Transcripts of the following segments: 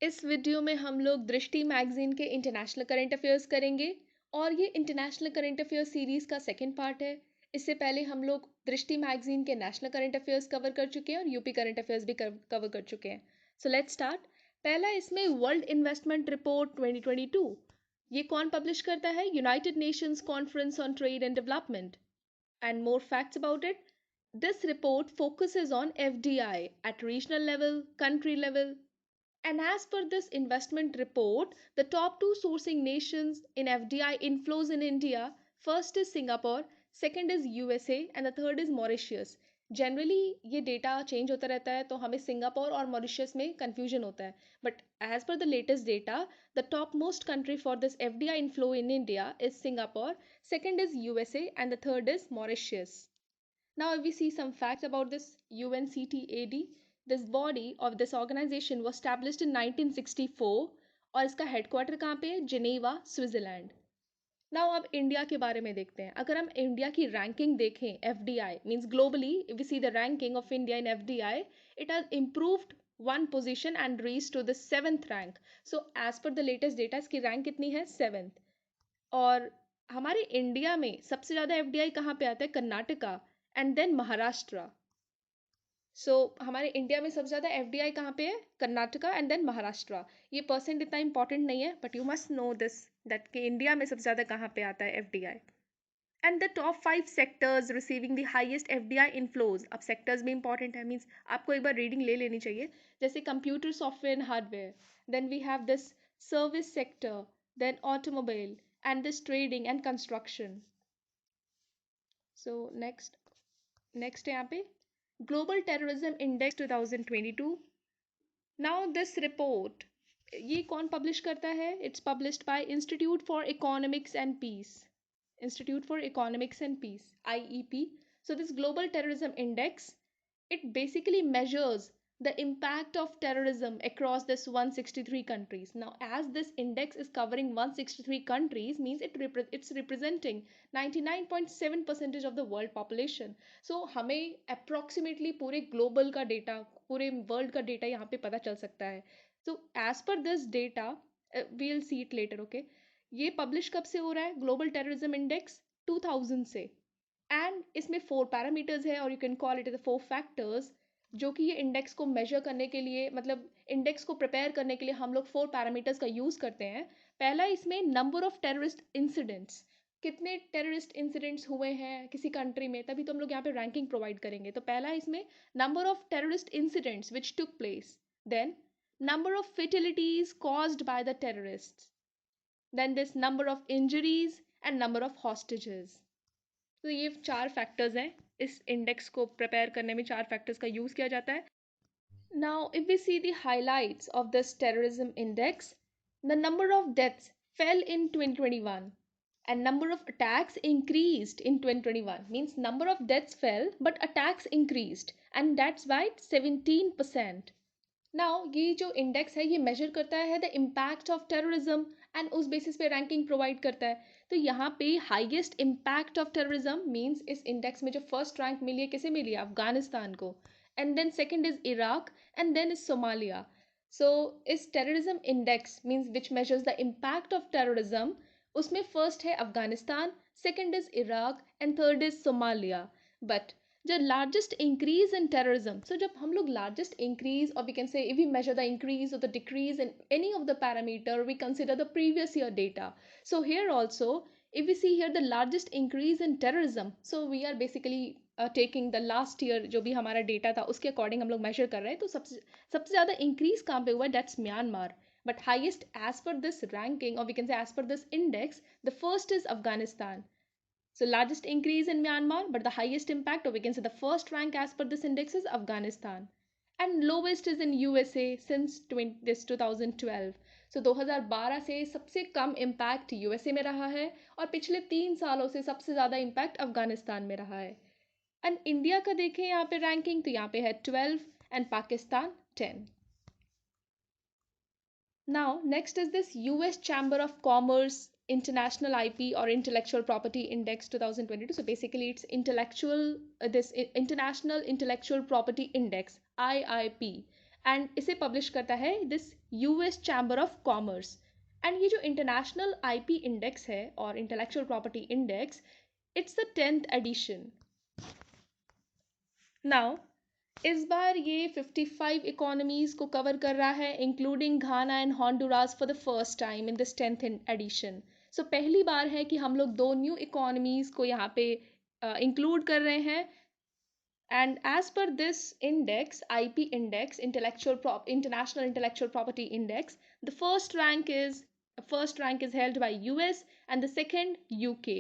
इस वीडियो में हम लोग दृष्टि मैगजीन के इंटरनेशनल करंट अफेयर्स करेंगे और ये इंटरनेशनल करंट अफेयर्स सीरीज का सेकंड पार्ट है। इससे पहले हम लोग दृष्टि मैगजीन के नेशनल करंट अफेयर्स कवर कर चुके हैं और यूपी करंट अफेयर्स भी कवर कर चुके हैं। So let's start. पहला इसमें वर्ल्ड इन्वेस्टमेंट रिपोर्ट 2022। ये कौन पब्लिश करता है? United Nations conference on trade and development. And more facts about it. This report focuses on FDI at regional level, country level, and as per this investment report, the top two sourcing nations in FDI inflows in India, first is Singapore, second is USA, and the third is Mauritius. Generally ये data change होता रहता है तो हमें Singapore और Mauritius में confusion होता है, but as per the latest data the top most country for this FDI inflow in India is Singapore, second is USA, and the third is Mauritius. Now, if we see some facts about this UNCTAD, this body of this organization was established in 1964 और इसका headquarter कहाँ पे है? Geneva, Switzerland. Now अब India के बारे में देखते हैं। अगर हम इंडिया की रैंकिंग देखें, FDI means globally if we see the ranking of India in FDI, it has improved one position and reach to the 7th rank. So as per the latest data इसकी rank कितनी है? 7th। और हमारे India में सबसे ज़्यादा FDI कहाँ पे आता है? Karnataka and then Maharashtra. हमारे इंडिया में सबसे ज़्यादा एफडीआई कहाँ पे है? Karnataka and then Maharashtra. ये परसेंट इतना इंपॉर्टेंट नहीं है, but you must know this that कि इंडिया में सबसे ज़्यादा कहाँ पे आता है FDI. And the top 5 sectors receiving the highest FDI inflows. अब सेक्टर्स भी इंपॉर्टेंट है, मीन्स आपको एक बार रीडिंग ले लेनी चाहिए। जैसे computer, software and hardware, then we have this service sector, then automobile and this trading and construction. So next है यहाँ पे global terrorism index 2022। Now this report, ये कौन पब्लिश करता है? It's published by institute for economics and peace, institute for economics and peace, IEP. So this global terrorism index, it basically measures the impact of terrorism across this 163 countries. Now as this index is covering 163 countries, means it's representing 99.7% of the world population. So हमें approximately पूरे global का data, पूरे world का data यहाँ पे पता चल सकता है. So as per this data, we'll see it later, okay? ये publish कब से हो रहा है global terrorism index? 2000 से. एंड इसमें 4 पैरामीटर्स है और you can call it the 4 factors, जो कि ये इंडेक्स को मेजर करने के लिए, मतलब इंडेक्स को प्रिपेयर करने के लिए हम लोग 4 पैरामीटर्स का यूज़ करते हैं। पहला इसमें नंबर ऑफ टेररिस्ट इंसिडेंट्स, कितने टेररिस्ट इंसिडेंट्स हुए हैं किसी कंट्री में, तभी तो हम लोग यहाँ पे रैंकिंग प्रोवाइड करेंगे। तो पहला इसमें number of terrorist incidents which took place, then number of fatalities caused by the terrorist, then this number of injuries and number of hostages. तो ये 4 फैक्टर्स हैं, इस इंडेक्स को प्रिपेयर करने में 4 फैक्टर्स का यूज़ किया जाता है। Now if we see the highlights of this terrorism index, the number of deaths fell in 2021 and number of attacks increased in 2021, means number of deaths fell but attacks increased, and that's why 17%. Now ये जो index है ये major करता है the impact of terrorism and उस basis पे ranking provide करता है। तो यहाँ पे highest impact of terrorism means इस इंडेक्स में जो फर्स्ट रैंक मिली है, किसे मिली है? अफगानिस्तान को, and then second is Iraq, and then is Somalia. So इस terrorism index means which measures the impact of terrorism, उसमें फर्स्ट है Afghanistan, second is Iraq and third is Somalia. But the largest increase in terrorism, so जब हम लोग largest increase, or we can say if we measure the increase or the decrease in any of the parameter, we consider the previous year data. So here also if we see here the largest increase in terrorism, so we are basically taking the last year जो भी हमारा data था उसके according हम लोग measure कर रहे हैं। तो सबसे ज़्यादा increase कहाँ पे हुआ? that's Myanmar. But highest as per this ranking, or we can say as per this index, the first is Afghanistan. So largest increase in Myanmar, but the highest impact, or we can say the first rank as per this index, is Afghanistan. And lowest is in USA since 2012. So 2012 से सबसे कम impact USA में रहा है और पिछले 3 सालों से सबसे ज़्यादा impact अफगानिस्तान में रहा है। एंड इंडिया का देखें यहाँ पे रैंकिंग, तो यहाँ पे है 12 and Pakistan 10. Now, next is this US Chamber of Commerce International IP or Intellectual Property Index 2022. So basically, it's International Intellectual Property Index (IIP), and इसे पब्लिश करता है this US chamber of commerce. And ये जो international IP index है और intellectual property index, it's the 10th edition. Now इस बार ये 55 इकोनॉमीज को कवर कर रहा है, including Ghana and Honduras for the first time in this 10th edition. So पहली बार है कि हम लोग दो न्यू इकोनॉमीज को यहाँ पे इंक्लूड कर रहे हैं। And as per this index, IP index, International Intellectual Property Index, the first rank is held by US and the second UK.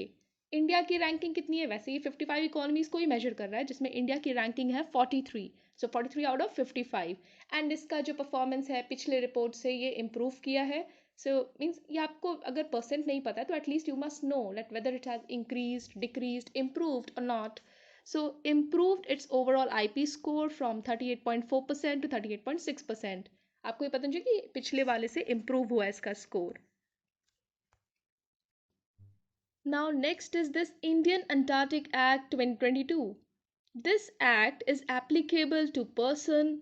India की रैंकिंग कितनी है? वैसे ही 55 इकोनॉमीज को ही मेजर कर रहा है, जिसमें इंडिया की रैंकिंग है 43, सो 43 आउट ऑफ 55। एंड इसका जो परफॉर्मेंस है पिछले रिपोर्ट से ये इम्प्रूव किया है। सो मीन्स ये आपको अगर परसेंट नहीं पता है तो at least you must know that whether it has increased, decreased, improved और not. So improved its overall IP score from 38.4% to 38.6%। आपको ये पता चाहिए कि पिछले वाले से improve हुआ है इसका score। Now next is this Indian Antarctic Act 2022। This act is applicable to person,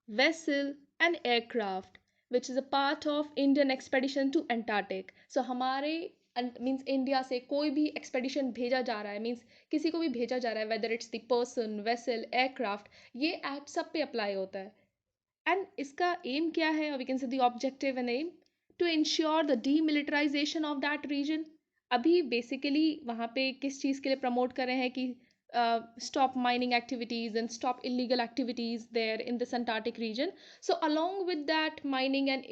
vessel and aircraft which is a part of Indian expedition to Antarctic। So हमारे मीन्स इंडिया से कोई भी एक्सपेडिशन भेजा जा रहा है, मीन्स किसी को भी भेजा जा रहा है, whether it's the person, vessel, aircraft, ये एक्ट सब पे अप्लाई होता है। एंड इसका एम क्या है, we can say the objective and aim to ensure the demilitarization of that region. अभी बेसिकली वहाँ पे किस चीज़ के लिए प्रमोट कर रहे हैं कि stop mining activities and stop illegal activities there in this Antarctic region. So along with that mining and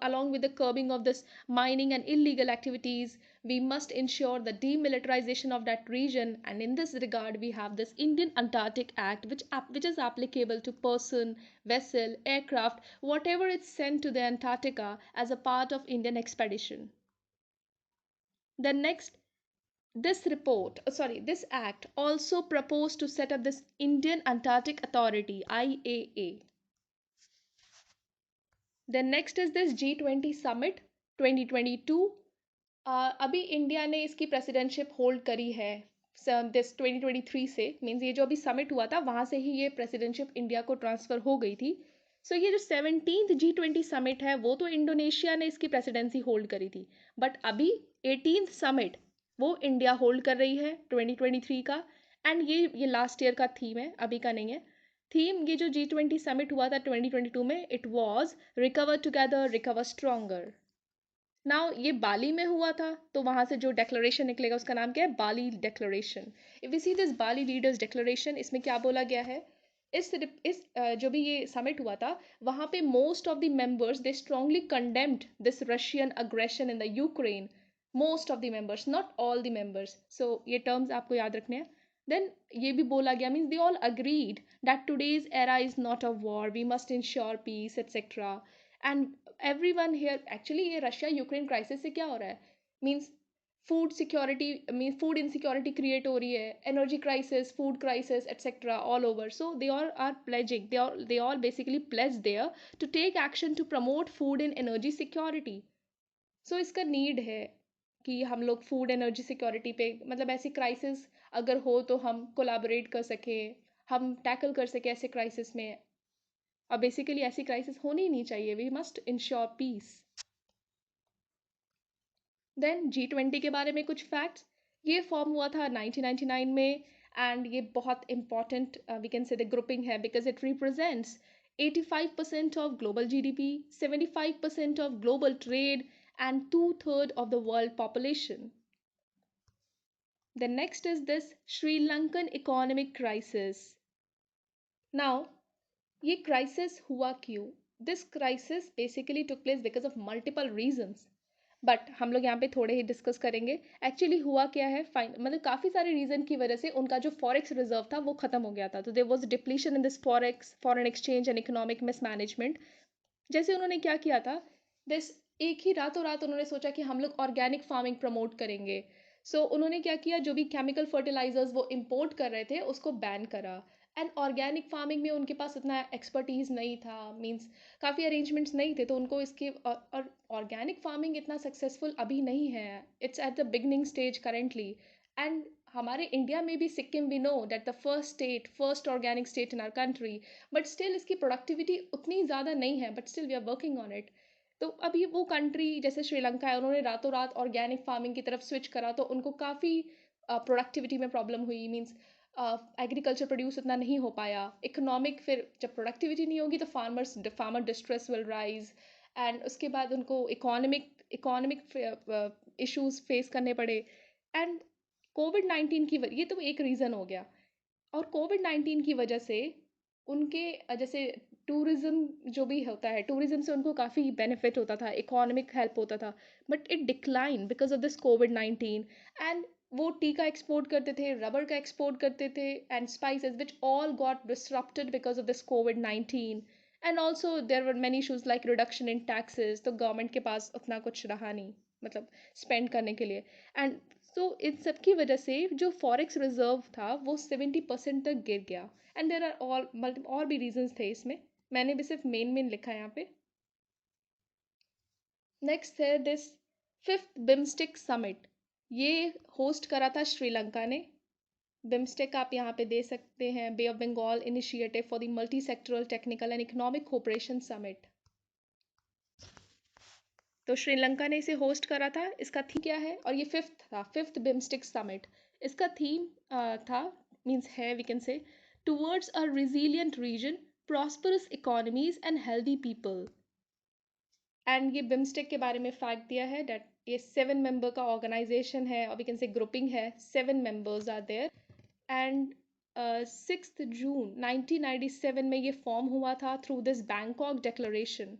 along with the curbing of this mining and illegal activities, we must ensure the demilitarization of that region. And in this regard, we have this Indian Antarctic Act, which is applicable to person, vessel, aircraft, whatever is sent to the Antarctica as a part of Indian expedition. Then next, this act also proposed to set up this Indian Antarctic Authority, IAA. Then next is this G20 Summit 2022। अभी India ने इसकी presidentship hold करी है this 2023 से, means ये जो अभी summit हुआ था वहाँ से ही ये प्रेसिडेंटशिप इंडिया को ट्रांसफ़र हो गई थी। सो ये जो 17th G20 समिट है वो तो इंडोनेशिया ने इसकी प्रेसिडेंसी होल्ड करी थी, बट अभी 18th समिट वो इंडिया होल्ड कर रही है 2023 का। एंड ये लास्ट ईयर का थीम है, अभी का नहीं है थीम। ये जो G20 समिट हुआ था 2022 में, it was recover together recover stronger. Now ये बाली में हुआ था, तो वहाँ से जो डेक्लरेशन निकलेगा उसका नाम क्या है? Bali declaration. If we see this Bali leaders declaration, इसमें क्या बोला गया है? इस जो भी ये समिट हुआ था वहाँ पे most of the members they strongly condemned this Russian aggression in the Ukraine. Most of the members, not all the members. So ये टर्म्स आपको याद रखने हैं। देन ये भी बोला गया, means they all agreed that today's era is not a war, we must ensure peace etcetera. And everyone here, actually ये रशिया यूक्रेन क्राइसिस से क्या हो रहा है, means food security, mean food insecurity create हो रही है, energy crisis, food crisis etcetera all over. So they all are pledging, they all basically pledge there to take action to promote food and energy security। सो इसका need है कि हम लोग food energy security पे, मतलब ऐसी क्राइसिस अगर हो तो हम कोलैबोरेट कर सकें, हम टैकल कर सकें ऐसे क्राइसिस में। और बेसिकली ऐसी क्राइसिस होनी ही नहीं चाहिए, we must ensure peace. Then G20 के बारे में कुछ फैक्ट्स। ये फॉर्म हुआ था 1999 में, एंड ये बहुत important we can say the grouping है because it represents 85% of global GDP, 75% of global trade and 2/3 of the world population. The next is this Sri Lankan economic crisis। Now, ये crisis हुआ क्यों? This crisis basically took place because of multiple reasons, but हम लोग यहाँ पे थोड़े ही discuss करेंगे actually हुआ क्या है। फाइन, मतलब काफ़ी सारे रीज़न की वजह से उनका जो फॉरेक्स रिजर्व था वो ख़त्म हो गया था, तो there was depletion in this foreign exchange and economic mismanagement. जैसे उन्होंने क्या किया था, दिस एक ही रातों रात उन्होंने सोचा कि हम लोग ऑर्गेनिक फार्मिंग प्रमोट करेंगे। उन्होंने क्या किया, जो भी केमिकल फर्टिलाइजर्स वो इम्पोर्ट कर रहे थे उसको बैन करा। एंड ऑर्गेनिक फार्मिंग में उनके पास इतना एक्सपर्टीज़ नहीं था, मीन्स काफ़ी अरेंजमेंट्स नहीं थे, तो उनको इसके और ऑर्गेनिक फार्मिंग इतना सक्सेसफुल अभी नहीं है, it's at the beginning stage currently. And हमारे इंडिया में भी Sikkim we know that the first organic state in our country, but still इसकी प्रोडक्टिविटी उतनी ज़्यादा नहीं है, but still we are working on it. तो अभी वो कंट्री जैसे श्रीलंका है, उन्होंने रातों रात ऑर्गेनिक फार्मिंग की तरफ स्विच करा, तो उनको काफ़ी प्रोडक्टिविटी में प्रॉब्लम हुई। मीन्स एग्रीकल्चर प्रोड्यूस उतना नहीं हो पाया। इकोनॉमिक, फिर जब प्रोडक्टिविटी नहीं होगी तो farmer distress will rise, and उसके बाद उनको इकोनॉमिक इश्यूज फेस करने पड़े। एंड कोविड-19 की ये तो एक रीज़न हो गया। और कोविड-19 की वजह से उनके जैसे टूरिज़्म जो भी होता है, टूरिज़्म से उनको काफ़ी बेनिफिट होता था, इकोनॉमिक हेल्प होता था, but it decline because of this कोविड-19। एंड वो टी का एक्सपोर्ट करते थे, रबर का एक्सपोर्ट करते थे, and spices which all got disrupted because of this कोविड-19। And also there were many issues like reduction in taxes, तो गवर्नमेंट के पास उतना कुछ रहा नहीं, मतलब स्पेंड करने के लिए। एंड तो इन सब की वजह से जो फॉरेक्स रिजर्व था वो 70% तक गिर गया। And there are all multi और भी रीजंस थे इसमें, मैंने भी सिर्फ मेन लिखा है यहाँ पे। नेक्स्ट है दिस फिफ्थ बिम्स्टिक समिट। ये होस्ट करा था श्रीलंका ने। बिम्स्टेक आप यहाँ पे दे सकते हैं, bay of Bengal initiative for the multi sectoral technical and economic cooperation summit. तो श्रीलंका ने इसे होस्ट करा था। इसका थीम क्या है, और ये फिफ्थ बिम्स्टिक समिट। इसका थीम था, मीन्स है, we can say, towards a resilient region, prosperous economies and healthy people. And ये बिम्स्टेक के बारे में फैक्ट दिया है दैट ये 7 मेंबर का ऑर्गेनाइजेशन है, और वी कैन से ग्रुपिंग है, 7 मेंबर्स आर देयर। एंड 6 जून 1997 में ये फॉर्म हुआ था through this Bangkok declaration.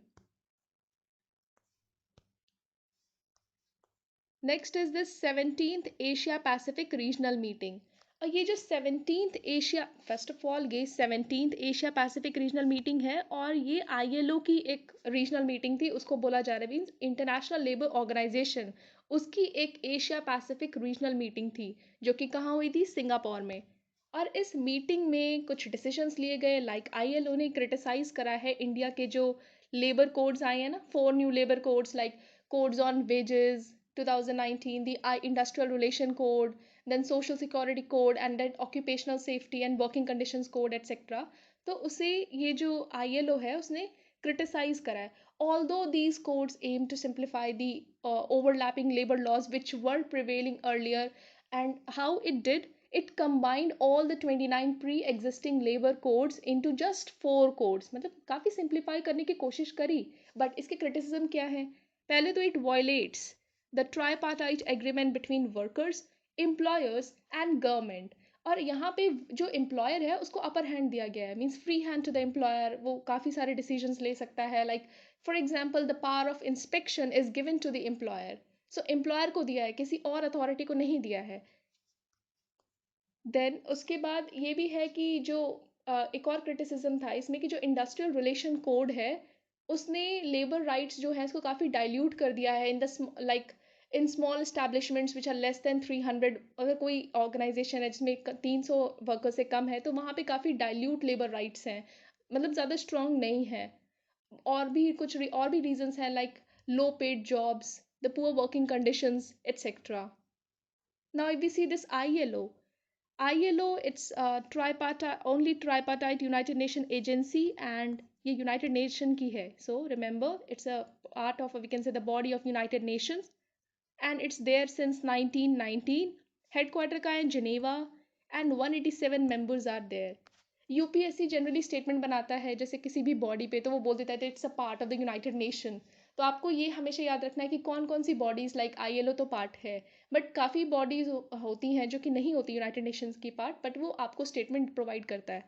Next is this 17th Asia Pacific regional meeting. और ये जो 17th Asia, first of all ये 17th Asia Pacific regional meeting है, और ये आईएलओ की एक रीजनल मीटिंग थी, उसको बोला जा रहा है, मीन्स इंटरनेशनल लेबर ऑर्गेनाइजेशन, उसकी एक एशिया पैसिफिक रीजनल मीटिंग थी, जो कि कहाँ हुई थी, सिंगापुर में। और इस मीटिंग में कुछ डिसीजंस लिए गए, लाइक आईएलओ ने क्रिटिसाइज करा है इंडिया के जो लेबर कोड्स आए हैं ना, 4 new labour codes, like codes on wages 2019, the industrial relation code, then social security code, and then occupational safety and working conditions code, etc. तो उसे ये जो ILO है उसने क्रिटिसाइज करा है। Although these codes aim to simplify the overlapping labor laws which were prevailing earlier, and how it did, it combined all the 29 pre-existing labor codes into just 4 codes। मतलब काफ़ी सिंप्लीफाई करने की कोशिश करी, बट इसके criticism क्या है? पहले तो it violets the tripartite agreement between workers, employers and government. और यहाँ पे जो एम्प्लॉयर है उसको अपर हैंड दिया गया है, means free hand to the employer, वो काफ़ी सारे डिसीजंस ले सकता है। Like for example the power of inspection is given to the employer. So employer को दिया है, किसी और अथॉरिटी को नहीं दिया है। देन उसके बाद ये भी है कि जो एक और क्रिटिसिज्म था इसमें कि जो इंडस्ट्रियल रिलेशन कोड है उसने लेबर राइट्स जो है इसको काफ़ी डाइल्यूट कर दिया है in the like in small establishments which are less than 300। अगर कोई ऑर्गेनाइजेशन है जिसमें 300 वर्कर से कम है तो वहाँ पे काफ़ी डाइल्यूट लेबर राइट्स हैं, मतलब ज़्यादा स्ट्रॉन्ग नहीं है। और भी रीजंस हैं, like low paid jobs, the poor working conditions, etcetera. Now if we see this ILO, it's only tripartite United Nation agency, and ये United Nation की है. So remember, it's a part of, we can say, the body of United Nations, and it's there since 1919. Headquarter का है Geneva, and 187 members are there. UPSC generally statement बनाता है जैसे किसी भी बॉडी पे, तो वो बोल देता है it's a part of the United nation. तो आपको ये हमेशा याद रखना है कि कौन कौन सी बॉडीज़, लाइक आईएलओ तो पार्ट है, बट काफ़ी बॉडीज़ होती हैं जो कि नहीं होती यूनाइटेड नेशंस की पार्ट, बट वो आपको स्टेटमेंट प्रोवाइड करता है।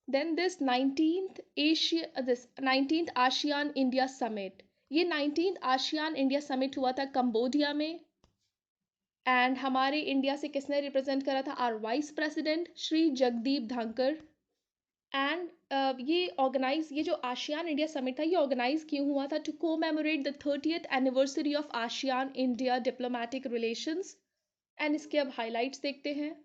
Then this 19th ASEAN India summit. ये 19th आशियान इंडिया समिट हुआ था कंबोडिया में। एंड हमारे इंडिया से किसने रिप्रेजेंट करा था? Our vice president Shri Jagdeep Dhankhar. And ये जो आशियान इंडिया समिट था ये ऑर्गेनाइज क्यों हुआ था? To commemorate the 30th anniversary of ASEAN India diplomatic relations. And इसके अब हाइलाइट्स देखते हैं।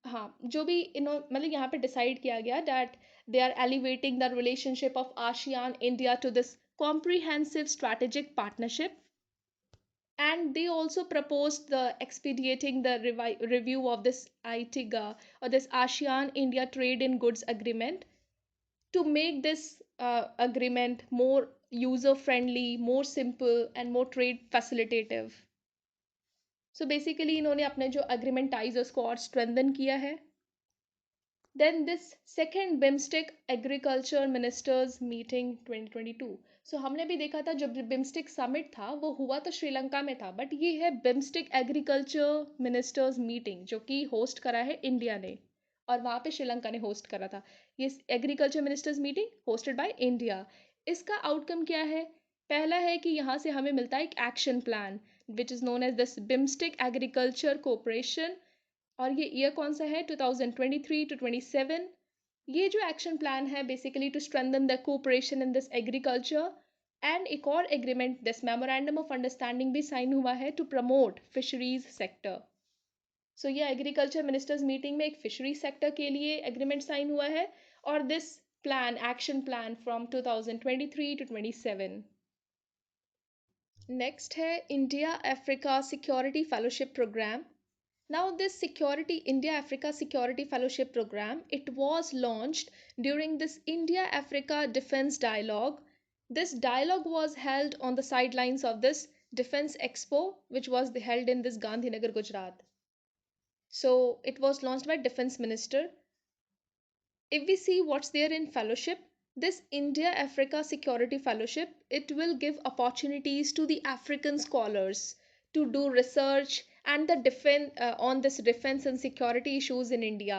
हाँ, जो भी मतलब यहाँ पे डिसाइड किया गया that they are elevating the relationship of ASEAN India to this comprehensive strategic partnership. And they also proposed the expediting the review of this ITIGA, or this ASEAN India Trade in Goods Agreement, to make this agreement more user friendly, more simple, and more trade facilitative. So basically इन्होंने अपने जो agreement ties है उसको और strengthen किया है. Then this second BIMSTEC Agriculture Ministers Meeting 2022. So हमने भी देखा था जब BIMSTEC Summit था वो हुआ तो श्रीलंका में था, बट ये है BIMSTEC Agriculture Ministers Meeting जो कि होस्ट करा है इंडिया ने, और वहाँ पे श्रीलंका ने होस्ट करा था. ये agriculture ministers meeting hosted by India. इसका आउटकम क्या है? पहला है कि यहाँ से हमें मिलता है एक action plan which is known as this BIMSTEC agriculture cooperation. और ये ईयर कौन सा है? 2023 to 27. ये जो एक्शन प्लान है basically to strengthen the cooperation in this agriculture. And एक और agreement, this memorandum of understanding भी साइन हुआ है to promote fisheries sector. So ये एग्रीकल्चर मिनिस्टर्स मीटिंग में एक फिशरी सेक्टर के लिए एग्रीमेंट साइन हुआ है, और this plan, action plan from 2023 to 27. Next है India Africa security fellowship programme. Now this security India Africa Security Fellowship Program, it was launched during this India Africa Defence Dialogue. This dialogue was held on the sidelines of this Defence Expo, which was held in this Gandhinagar, Gujarat. So it was launched by Defence Minister. If we see what's there in fellowship, this India Africa Security Fellowship, it will give opportunities to the African scholars to do research and the defense on this defense and security issues in India.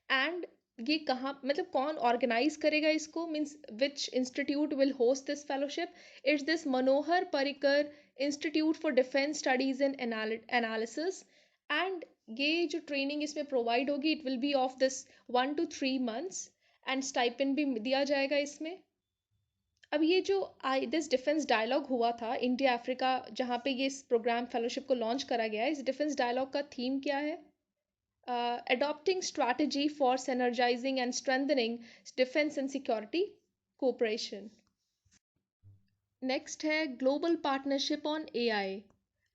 And ये कहाँ, मतलब कौन organise करेगा इसको, means which institute will host this fellowship? It's this Manohar Parrikar institute for defence studies and analysis. And ये जो training इसमें provide होगी, it will be of this 1 to 3 months, and stipend भी दिया जाएगा इसमें. अब ये जो दिस डिफेंस डायलॉग हुआ था इंडिया अफ्रीका, जहाँ पे ये इस प्रोग्राम फेलोशिप को लॉन्च करा गया है, इस डिफेंस डायलॉग का थीम क्या है? Adopting strategy for synergizing and strengthening defense and security cooperation. Next है ग्लोबल पार्टनरशिप ऑन AI.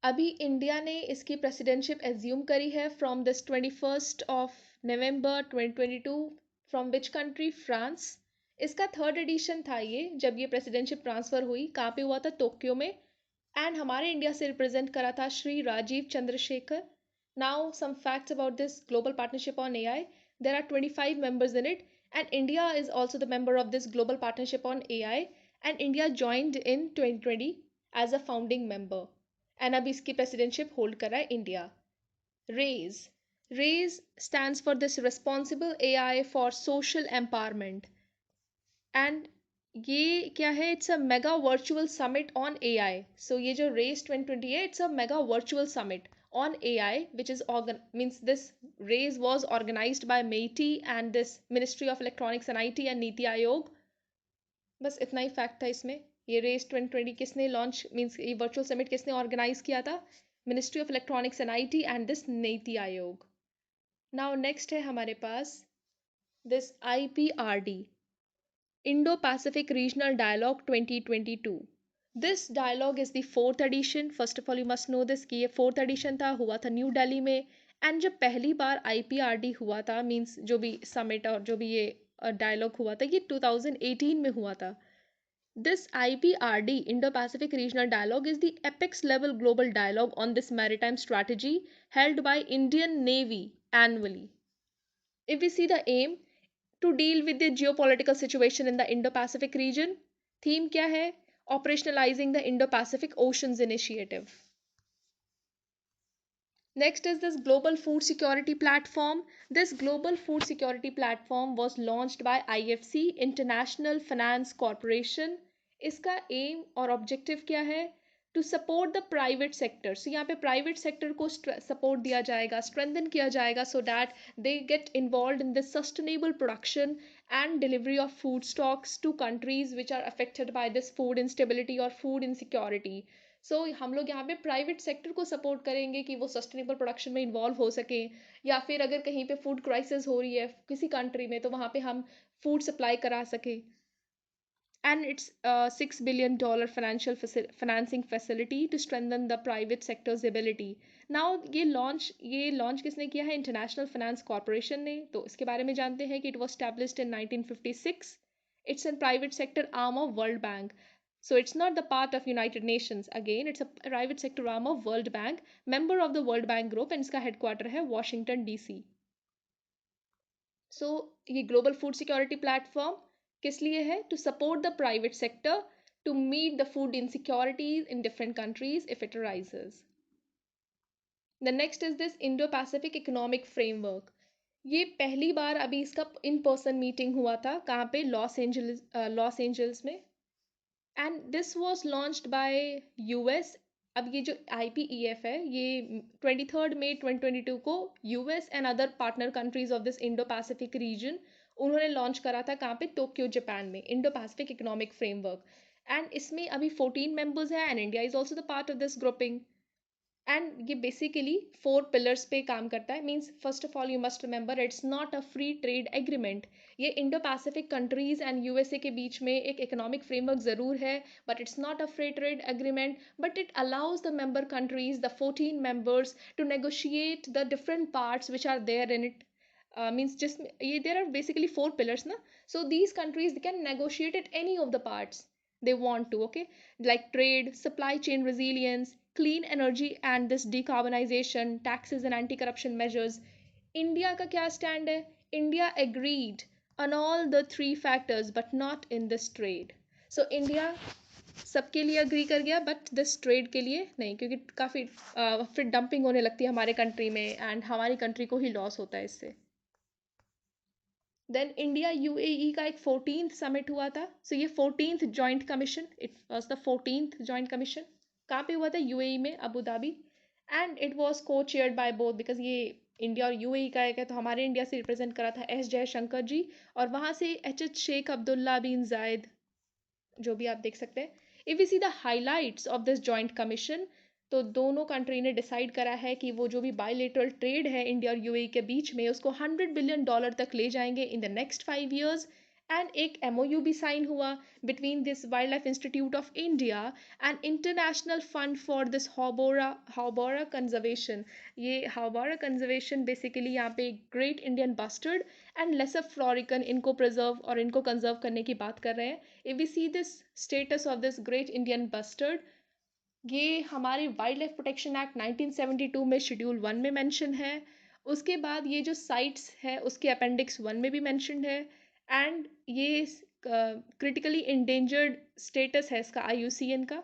अभी इंडिया ने इसकी प्रेसिडेंटशिप एज्यूम करी है from this 21 November 2022. From which country? France. इसका थर्ड एडिशन था ये, जब ये प्रेसिडेंटशिप ट्रांसफ़र हुई. कहाँ पे हुआ था? टोक्यो में. एंड हमारे इंडिया से रिप्रेजेंट करा था Shri Rajiv Chandrashekhar. Now some facts about this global partnership on AI. There are 25 members in it, and India is also the member of this global partnership on AI, and India joined in 2020 as a founding member. And अब इसकी presidentship hold कर रहा है India. RAISE. RAISE stands for this Responsible AI for Social Empowerment. And ये क्या है? It's a mega virtual summit on AI. So ये जो RAISE 2020 है, it's a mega virtual summit on AI, which is means this raise was organized by MEITI and this Ministry of Electronics and IT and NITI Aayog. बस इतना ही fact था इसमें. ये RAISE 2020 किसने launch, means ये वर्चुअल समिट किसने organise किया था? Ministry of electronics and IT and this NITI Aayog. Now next है हमारे पास this IPRD, Indo Pacific regional dialogue 2022. This dialogue is the fourth edition. First of all you must know this कि ये fourth edition था, हुआ था न्यू दिल्ली में. And जब पहली बार IPRD हुआ था, मीन्स जो भी समिट और जो भी ये डायलॉग हुआ था, ये 2018 में हुआ था. This IPRD, Indo Pacific regional dialogue, is the apex level global dialogue on this maritime strategy held by Indian navy annually. If we see the aim, to deal with the geopolitical situation in the Indo-Pacific region. Theme क्या है? Operationalizing the Indo-Pacific Oceans Initiative. Next is this Global Food Security Platform. This Global Food Security Platform was launched by IFC, International Finance Corporation. इसका aim और objective क्या है? To support the private sector. So यहाँ पे private sector को support दिया जाएगा, strengthen किया जाएगा, so that they get involved in the sustainable production and delivery of food stocks to countries which are affected by this food instability or food insecurity. सो हम लोग यहाँ पे प्राइवेट सेक्टर को सपोर्ट करेंगे कि वो सस्टेनेबल प्रोडक्शन में involve हो सके, या फिर अगर कहीं पे फूड क्राइसिस हो रही है किसी कंट्री में, तो वहाँ पे हम फूड सप्लाई करा सके. and it's a $6 billion financing facility to strengthen the private sector's ability. Now ये लॉन्च किसने किया है? इंटरनेशनल फाइनेंस कॉरपोरेशन ने। तो इसके बारे में जानते हैं कि it was established in 1956. It's a private sector arm of World Bank. So it's not the part of United Nations. Again, it's a private sector arm of World Bank, member of the World Bank Group, and इसका headquarter है Washington DC. So ये global food security platform किस लिए है? To support the private sector to meet the food insecurities in different countries if it arises. The next is this Indo Pacific economic framework. ये पहली बार अभी इसका in person meeting हुआ था। कहाँ पे? लॉस एंजल्स में। And this was launched by US. अब ये जो IPEF है ये 23 मई 2022 को US and other partner countries of this Indo Pacific region उन्होंने लॉन्च करा था। कहाँ पे? टोक्यो जापान में। Indo Pacific economic framework. And इसमें अभी 14 मेंबर्स हैं and India is also the part of this grouping. And ये बेसिकली 4 पिलर्स पे काम करता है। Means first of all you must remember it's not a free trade agreement. ये Indo Pacific countries and USA के बीच में एक इकोनॉमिक फ्रेमवर्क ज़रूर है, but it's not a free trade agreement, but it allows the member countries, the 14 members, to negotiate the different parts which are there in it. Means जिस ये there are basically 4 pillars ना, so these countries they can negotiate at any of the parts they want to, okay, like trade, supply chain resilience, clean energy and this decarbonization, taxes and anti-corruption measures. India का क्या stand है? India agreed on all the 3 factors but not in this trade. So India सबके लिए agree कर गया but this trade के लिए नहीं, क्योंकि काफ़ी फिर डंपिंग होने लगती है हमारे कंट्री में एंड हमारी कंट्री को ही लॉस होता है इससे। देन इंडिया UAE का एक 14th समिट हुआ था। सो ये 14th joint commission, it was the 14th joint commission. कहाँ पे हुआ था? UAE में, Abu Dhabi. And it was को चेयर्ड बाय बोथ, बिकॉज ये इंडिया और UAE का एक है, तो हमारे इंडिया से रिप्रेजेंट करा था S. जयशंकर जी, और वहाँ से HH शेख अब्दुल्ला बिन जायद, जो भी आप देख सकते हैं। If we see the highlights of this joint commission, तो दोनों कंट्री ने डिसाइड करा है कि वो जो भी बायलेटरल ट्रेड है इंडिया और UAE के बीच में उसको $100 बिलियन तक ले जाएंगे in the next 5 years। And एक MOU भी साइन हुआ between this wild life institute of India and international fund for this houbara conservation. ये हावोरा कंजर्वेशन बेसिकली यहाँ पे great Indian bustard and lesser florican, इनको प्रिजर्व और इनको conserve करने की बात कर रहे हैं। If we see this status of this great Indian bustard, ये हमारे वाइल्ड लाइफ प्रोटेक्शन एक्ट 1972 में शेड्यूल 1 में मेंशन है। उसके बाद ये जो साइट्स है उसके अपेंडिक्स 1 में भी मेंशनड है। एंड ये क्रिटिकली इंडेंजर्ड स्टेटस है इसका IUCN का,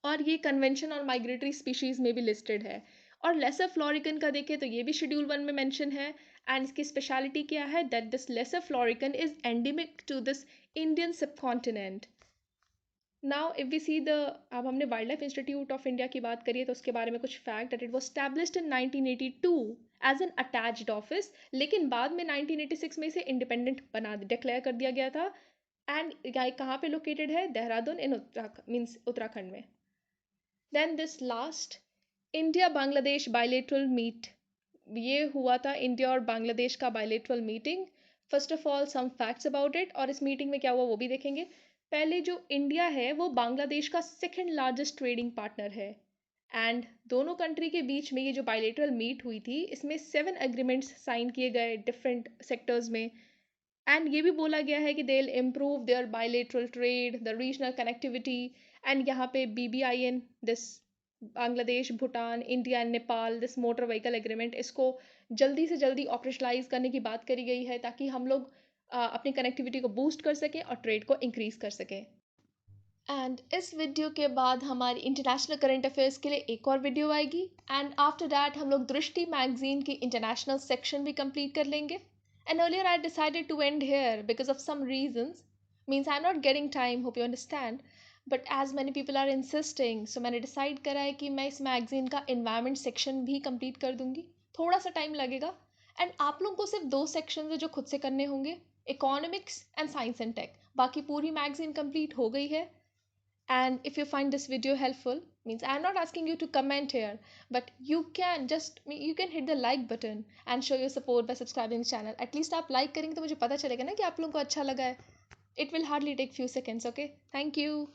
और ये कन्वेंशन और माइग्रेटरी स्पीशीज़ में भी लिस्टेड है। और लेसर फ्लोरिकन का देखें तो ये भी शेड्यूल 1 में मेंशन है। एंड इसकी स्पेशलिटी क्या है? That this lesser florican is endemic to this Indian subcontinent. Now if we see the, अब हमने wild life institute of India की बात करिए तो उसके बारे में कुछ fact, that it was established in 1982 as an attached office, लेकिन बाद में 1986 में इसे इंडिपेंडेंट बना डिक्लेयर कर दिया गया था। एंड कहाँ पे लोकेटेड है? देहरादून इन उत्तराखंड, मीन्स उत्तराखंड में। Then this last India Bangladesh bilateral meet, ये हुआ था इंडिया और बांग्लादेश का bilateral meeting. First of all some facts about it, और इस मीटिंग में क्या हुआ वो भी देखेंगे। पहले जो इंडिया है वो बांग्लादेश का सेकंड लार्जेस्ट ट्रेडिंग पार्टनर है। एंड दोनों कंट्री के बीच में ये जो बायलेटरल मीट हुई थी इसमें 7 एग्रीमेंट्स साइन किए गए डिफरेंट सेक्टर्स में। एंड ये भी बोला गया है कि they will improve their bilateral trade, the regional connectivity. And यहाँ पे BBIN, this Bangladesh, Bhutan, India and Nepal, this motor vehicle agreement, इसको जल्दी से जल्दी ऑपरेशनलाइज करने की बात करी गई है ताकि हम लोग अपनी कनेक्टिविटी को बूस्ट कर सकें और ट्रेड को इंक्रीज कर सकें। एंड इस वीडियो के बाद हमारी इंटरनेशनल करंट अफेयर्स के लिए एक और वीडियो आएगी। एंड आफ्टर दैट हम लोग दृष्टि मैगजीन की इंटरनेशनल सेक्शन भी कंप्लीट कर लेंगे। And earlier I decided to end here because of some reasons, means I am not getting time, hope you understand, but as many people are insisting, so मैंने decide करा है कि मैं इस magazine का इन्वायरमेंट सेक्शन भी complete कर दूंगी। थोड़ा सा टाइम लगेगा एंड आप लोगों को सिर्फ 2 सेक्शन है जो खुद से करने होंगे, economics and science and tech. बाकी पूरी मैगजीन कंप्लीट हो गई है। And if you find this video helpful, means I'm not asking you to comment here, but you can hit the like button and show your support by subscribing the channel. At least आप like करेंगे तो मुझे पता चलेगा ना कि आप लोगों को अच्छा लगा है। It will hardly take few seconds, okay? Thank you.